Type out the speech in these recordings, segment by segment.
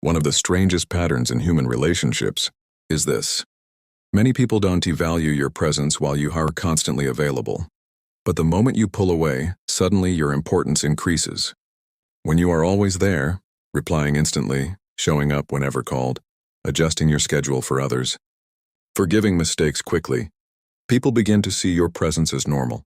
One of the strangest patterns in human relationships is this. Many people don't value your presence while you are constantly available. But the moment you pull away, suddenly your importance increases. When you are always there, replying instantly, showing up whenever called, adjusting your schedule for others, forgiving mistakes quickly, people begin to see your presence as normal.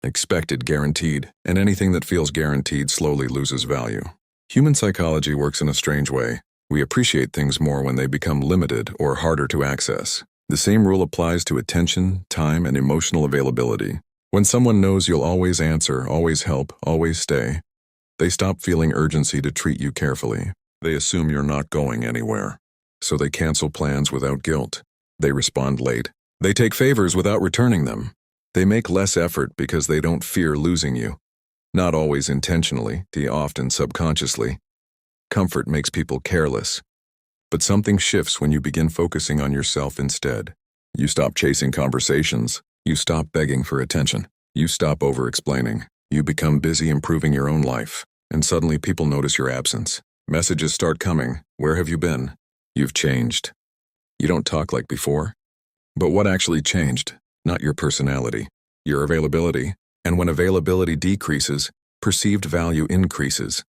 Expected, guaranteed, and anything that feels guaranteed slowly loses value. Human psychology works in a strange way. We appreciate things more when they become limited or harder to access. The same rule applies to attention, time, and emotional availability. When someone knows you'll always answer, always help, always stay, they stop feeling urgency to treat you carefully. They assume you're not going anywhere. So they cancel plans without guilt. They respond late. They take favors without returning them. They make less effort because they don't fear losing you. Not always intentionally, often subconsciously. Comfort makes people careless. But something shifts when you begin focusing on yourself instead. You stop chasing conversations. You stop begging for attention. You stop over-explaining. You become busy improving your own life. And suddenly people notice your absence. Messages start coming. Where have you been? You've changed. You don't talk like before. But what actually changed? Not your personality. Your availability. And when availability decreases, perceived value increases.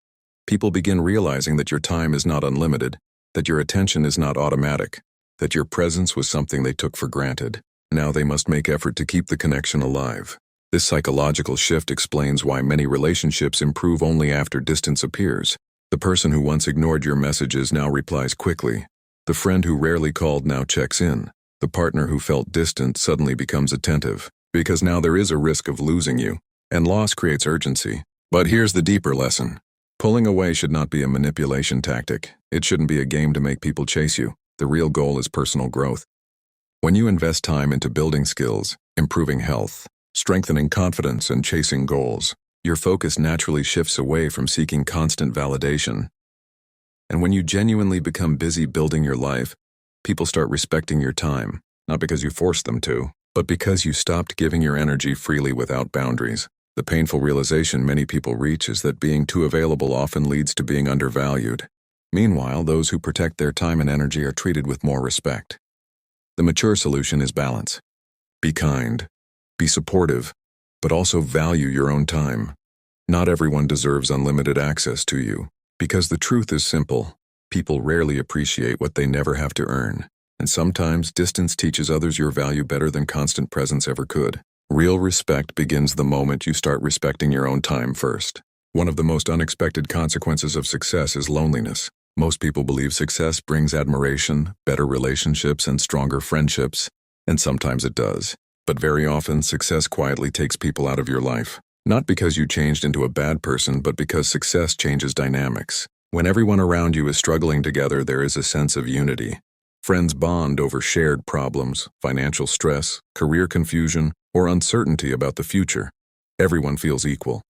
People begin realizing that your time is not unlimited, that your attention is not automatic, that your presence was something they took for granted. Now they must make effort to keep the connection alive. This psychological shift explains why many relationships improve only after distance appears. The person who once ignored your messages now replies quickly. The friend who rarely called now checks in. The partner who felt distant suddenly becomes attentive. Because now there is a risk of losing you, and loss creates urgency. But here's the deeper lesson. Pulling away should not be a manipulation tactic. It shouldn't be a game to make people chase you. The real goal is personal growth. When you invest time into building skills, improving health, strengthening confidence, and chasing goals, your focus naturally shifts away from seeking constant validation. And when you genuinely become busy building your life, people start respecting your time, not because you forced them to, but because you stopped giving your energy freely without boundaries. The painful realization many people reach is that being too available often leads to being undervalued. Meanwhile, those who protect their time and energy are treated with more respect. The mature solution is balance. Be kind, be supportive, but also value your own time. Not everyone deserves unlimited access to you, because the truth is simple. People rarely appreciate what they never have to earn. And sometimes distance teaches others your value better than constant presence ever could. Real respect begins the moment you start respecting your own time first. One of the most unexpected consequences of success is loneliness. Most people believe success brings admiration, better relationships, and stronger friendships, and sometimes it does. But very often, success quietly takes people out of your life. Not because you changed into a bad person, but because success changes dynamics. When everyone around you is struggling together, there is a sense of unity. Friends bond over shared problems, financial stress, career confusion, or uncertainty about the future. Everyone feels equal.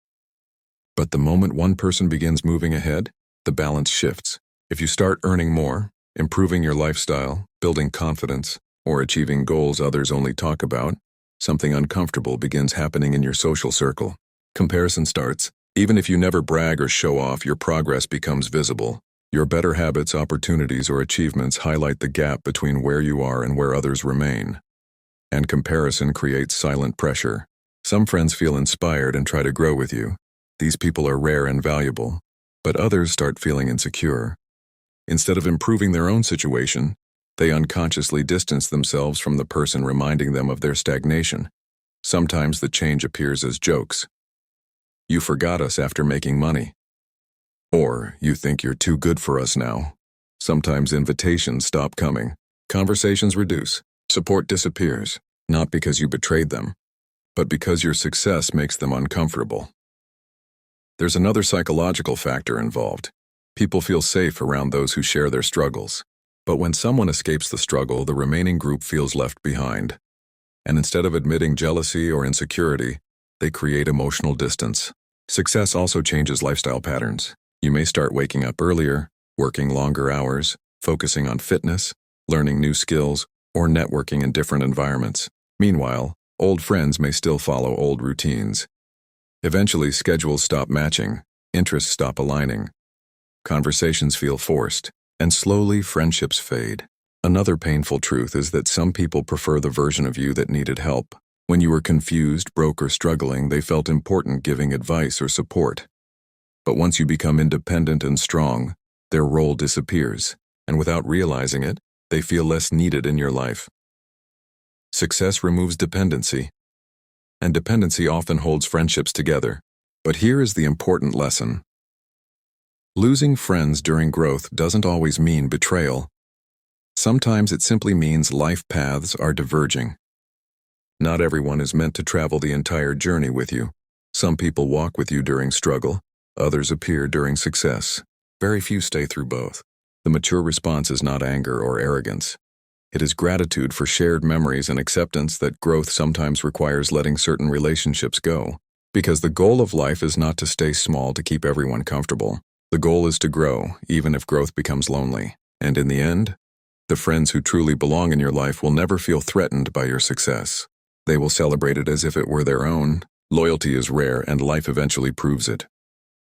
But the moment one person begins moving ahead, the balance shifts. If you start earning more, improving your lifestyle, building confidence, or achieving goals others only talk about, something uncomfortable begins happening in your social circle. Comparison starts. Even if you never brag or show off, your progress becomes visible. Your better habits, opportunities, or achievements highlight the gap between where you are and where others remain. And comparison creates silent pressure. Some friends feel inspired and try to grow with you. These people are rare and valuable. But others start feeling insecure. Instead of improving their own situation, they unconsciously distance themselves from the person reminding them of their stagnation. Sometimes the change appears as jokes. You forgot us after making money. Or, you think you're too good for us now. Sometimes invitations stop coming. Conversations reduce. Support disappears. Not because you betrayed them, but because your success makes them uncomfortable. There's another psychological factor involved. People feel safe around those who share their struggles. But when someone escapes the struggle, the remaining group feels left behind. And instead of admitting jealousy or insecurity, they create emotional distance. Success also changes lifestyle patterns. You may start waking up earlier, working longer hours, focusing on fitness, learning new skills, or networking in different environments. Meanwhile, old friends may still follow old routines. Eventually, schedules stop matching, interests stop aligning, conversations feel forced, and slowly friendships fade. Another painful truth is that some people prefer the version of you that needed help. When you were confused, broke, or struggling, they felt important giving advice or support. But once you become independent and strong, their role disappears, and without realizing it, they feel less needed in your life. Success removes dependency, and dependency often holds friendships together. But here is the important lesson. Losing friends during growth doesn't always mean betrayal. Sometimes it simply means life paths are diverging. Not everyone is meant to travel the entire journey with you. Some people walk with you during struggle, others appear during success. Very few stay through both. The mature response is not anger or arrogance. It is gratitude for shared memories and acceptance that growth sometimes requires letting certain relationships go. Because the goal of life is not to stay small to keep everyone comfortable. The goal is to grow, even if growth becomes lonely. And in the end, the friends who truly belong in your life will never feel threatened by your success. They will celebrate it as if it were their own. Loyalty is rare, and life eventually proves it.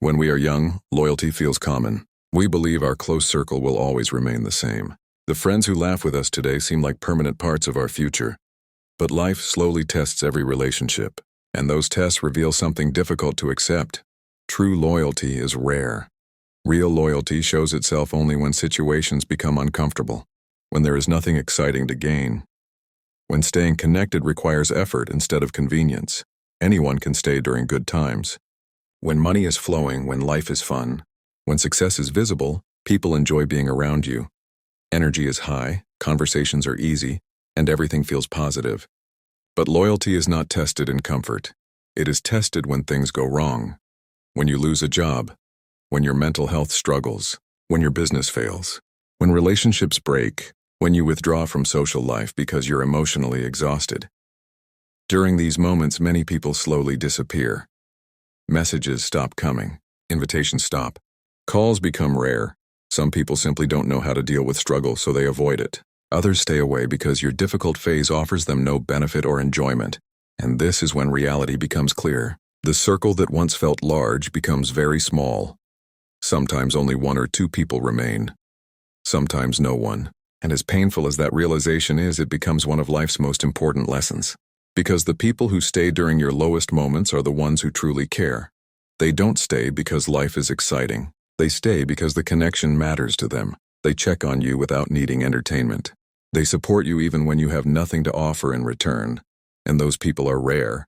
When we are young, loyalty feels common. We believe our close circle will always remain the same. The friends who laugh with us today seem like permanent parts of our future. But life slowly tests every relationship, and those tests reveal something difficult to accept. True loyalty is rare. Real loyalty shows itself only when situations become uncomfortable, when there is nothing exciting to gain, when staying connected requires effort instead of convenience. Anyone can stay during good times. When money is flowing, when life is fun, when success is visible, people enjoy being around you. Energy is high, conversations are easy, and everything feels positive. But loyalty is not tested in comfort. It is tested when things go wrong. When you lose a job, when your mental health struggles, when your business fails, when relationships break, when you withdraw from social life because you're emotionally exhausted. During these moments, many people slowly disappear. Messages stop coming, invitations stop, calls become rare. Some people simply don't know how to deal with struggle, so they avoid it. Others stay away because your difficult phase offers them no benefit or enjoyment. And this is when reality becomes clear. The circle that once felt large becomes very small. Sometimes only one or two people remain. Sometimes no one. And as painful as that realization is, it becomes one of life's most important lessons. Because the people who stay during your lowest moments are the ones who truly care. They don't stay because life is exciting. They stay because the connection matters to them. They check on you without needing entertainment. They support you even when you have nothing to offer in return. And those people are rare.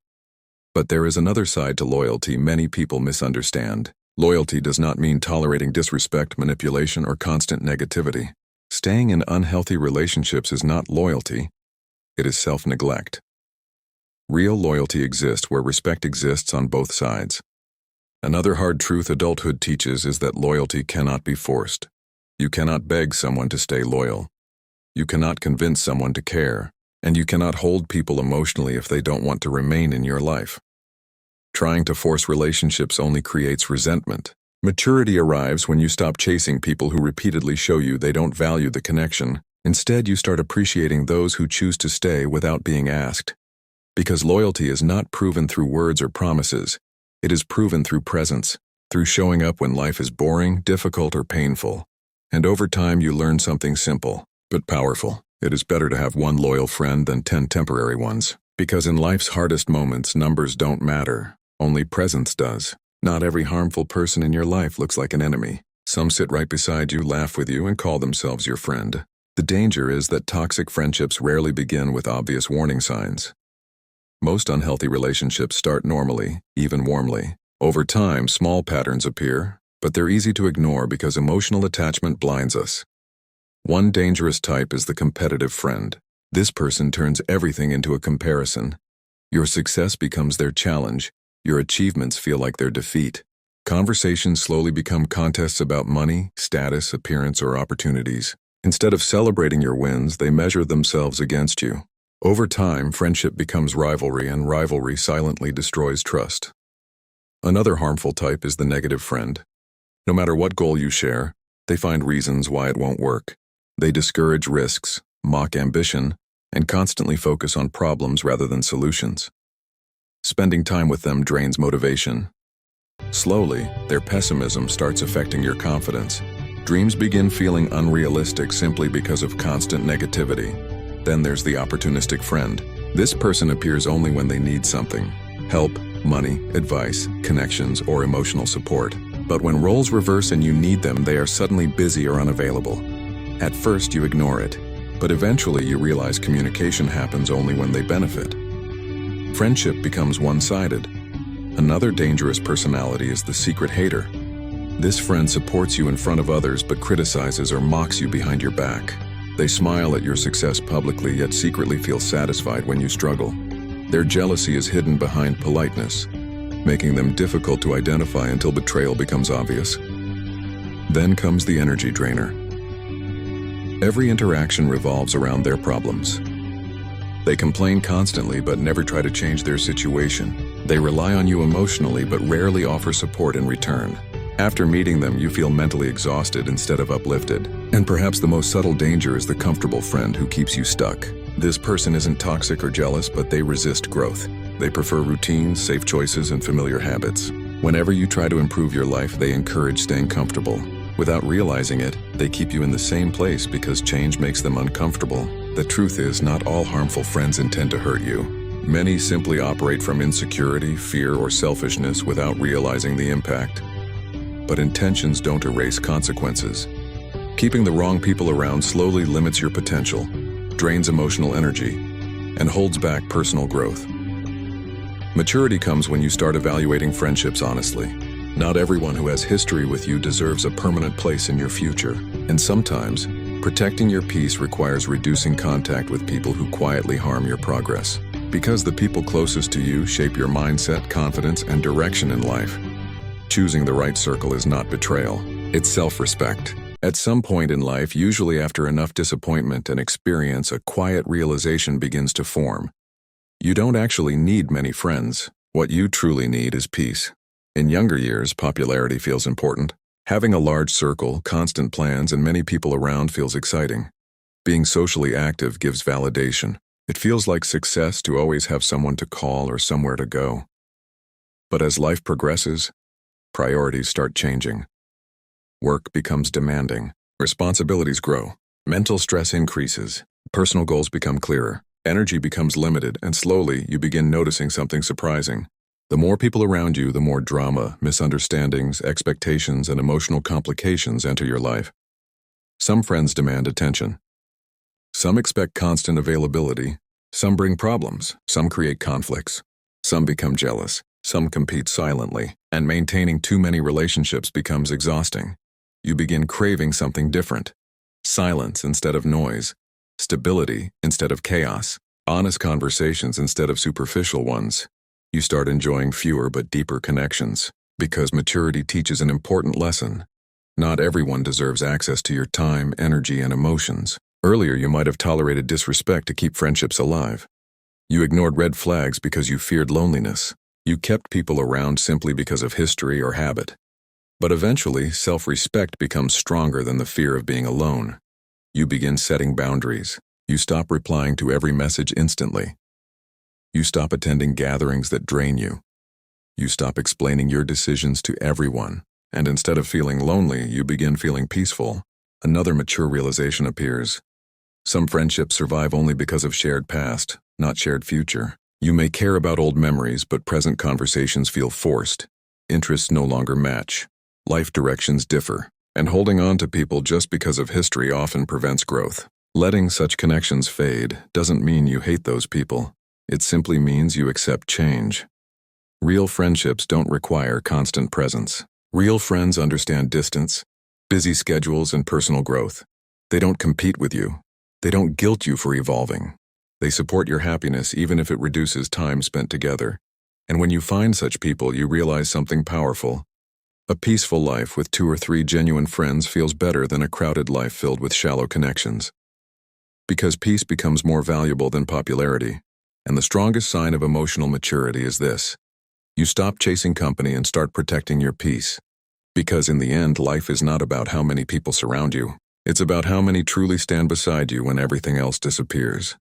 But there is another side to loyalty many people misunderstand. Loyalty does not mean tolerating disrespect, manipulation, or constant negativity. Staying in unhealthy relationships is not loyalty. It is self-neglect. Real loyalty exists where respect exists on both sides. Another hard truth adulthood teaches is that loyalty cannot be forced. You cannot beg someone to stay loyal. You cannot convince someone to care, and you cannot hold people emotionally if they don't want to remain in your life. Trying to force relationships only creates resentment. Maturity arrives when you stop chasing people who repeatedly show you they don't value the connection. Instead, you start appreciating those who choose to stay without being asked. Because loyalty is not proven through words or promises. It is proven through presence, through showing up when life is boring, difficult, or painful. And over time, you learn something simple, but powerful. It is better to have one loyal friend than 10 temporary ones. Because in life's hardest moments, numbers don't matter. Only presence does. Not every harmful person in your life looks like an enemy. Some sit right beside you, laugh with you, and call themselves your friend. The danger is that toxic friendships rarely begin with obvious warning signs. Most unhealthy relationships start normally, even warmly. Over time, small patterns appear, but they're easy to ignore because emotional attachment blinds us. One dangerous type is the competitive friend. This person turns everything into a comparison. Your success becomes their challenge. Your achievements feel like their defeat. Conversations slowly become contests about money, status, appearance, or opportunities. Instead of celebrating your wins, they measure themselves against you. Over time, friendship becomes rivalry, and rivalry silently destroys trust. Another harmful type is the negative friend. No matter what goal you share, they find reasons why it won't work. They discourage risks, mock ambition, and constantly focus on problems rather than solutions. Spending time with them drains motivation. Slowly, their pessimism starts affecting your confidence. Dreams begin feeling unrealistic simply because of constant negativity. Then there's the opportunistic friend. This person appears only when they need something: help, money, advice, connections, or emotional support. But when roles reverse and you need them, they are suddenly busy or unavailable. At first you ignore it, but eventually you realize communication happens only when they benefit. Friendship becomes one-sided. Another dangerous personality is the secret hater. This friend supports you in front of others but criticizes or mocks you behind your back. They smile at your success publicly yet secretly feel satisfied when you struggle. Their jealousy is hidden behind politeness, making them difficult to identify until betrayal becomes obvious. Then comes the energy drainer. Every interaction revolves around their problems. They complain constantly but never try to change their situation. They rely on you emotionally but rarely offer support in return. After meeting them, you feel mentally exhausted instead of uplifted. And perhaps the most subtle danger is the comfortable friend who keeps you stuck. This person isn't toxic or jealous, but they resist growth. They prefer routines, safe choices, and familiar habits. Whenever you try to improve your life, they encourage staying comfortable. Without realizing it, they keep you in the same place because change makes them uncomfortable. The truth is, not all harmful friends intend to hurt you. Many simply operate from insecurity, fear, or selfishness without realizing the impact. But intentions don't erase consequences. Keeping the wrong people around slowly limits your potential, drains emotional energy, and holds back personal growth. Maturity comes when you start evaluating friendships honestly. Not everyone who has history with you deserves a permanent place in your future. And sometimes, protecting your peace requires reducing contact with people who quietly harm your progress. Because the people closest to you shape your mindset, confidence, and direction in life. Choosing the right circle is not betrayal, it's self-respect. At some point in life, usually after enough disappointment and experience, a quiet realization begins to form. You don't actually need many friends. What you truly need is peace. In younger years, popularity feels important. Having a large circle, constant plans, and many people around feels exciting. Being socially active gives validation. It feels like success to always have someone to call or somewhere to go. But as life progresses, priorities start changing. Work becomes demanding. Responsibilities grow. Mental stress increases. Personal goals become clearer. Energy becomes limited, and slowly you begin noticing something surprising. The more people around you, the more drama, misunderstandings, expectations, and emotional complications enter your life. Some friends demand attention. Some expect constant availability. Some bring problems. Some create conflicts. Some become jealous. Some compete silently, and maintaining too many relationships becomes exhausting. You begin craving something different. Silence instead of noise. Stability instead of chaos. Honest conversations instead of superficial ones. You start enjoying fewer but deeper connections, because maturity teaches an important lesson. Not everyone deserves access to your time, energy, and emotions. Earlier, you might have tolerated disrespect to keep friendships alive. You ignored red flags because you feared loneliness. You kept people around simply because of history or habit. But eventually, self-respect becomes stronger than the fear of being alone. You begin setting boundaries. You stop replying to every message instantly. You stop attending gatherings that drain you. You stop explaining your decisions to everyone. And instead of feeling lonely, you begin feeling peaceful. Another mature realization appears. Some friendships survive only because of shared past, not shared future. You may care about old memories, but present conversations feel forced. Interests no longer match. Life directions differ. And holding on to people just because of history often prevents growth. Letting such connections fade doesn't mean you hate those people. It simply means you accept change. Real friendships don't require constant presence. Real friends understand distance, busy schedules, and personal growth. They don't compete with you. They don't guilt you for evolving. They support your happiness even if it reduces time spent together. And when you find such people, you realize something powerful. A peaceful life with 2 or 3 genuine friends feels better than a crowded life filled with shallow connections. Because peace becomes more valuable than popularity. And the strongest sign of emotional maturity is this. You stop chasing company and start protecting your peace. Because in the end, life is not about how many people surround you. It's about how many truly stand beside you when everything else disappears.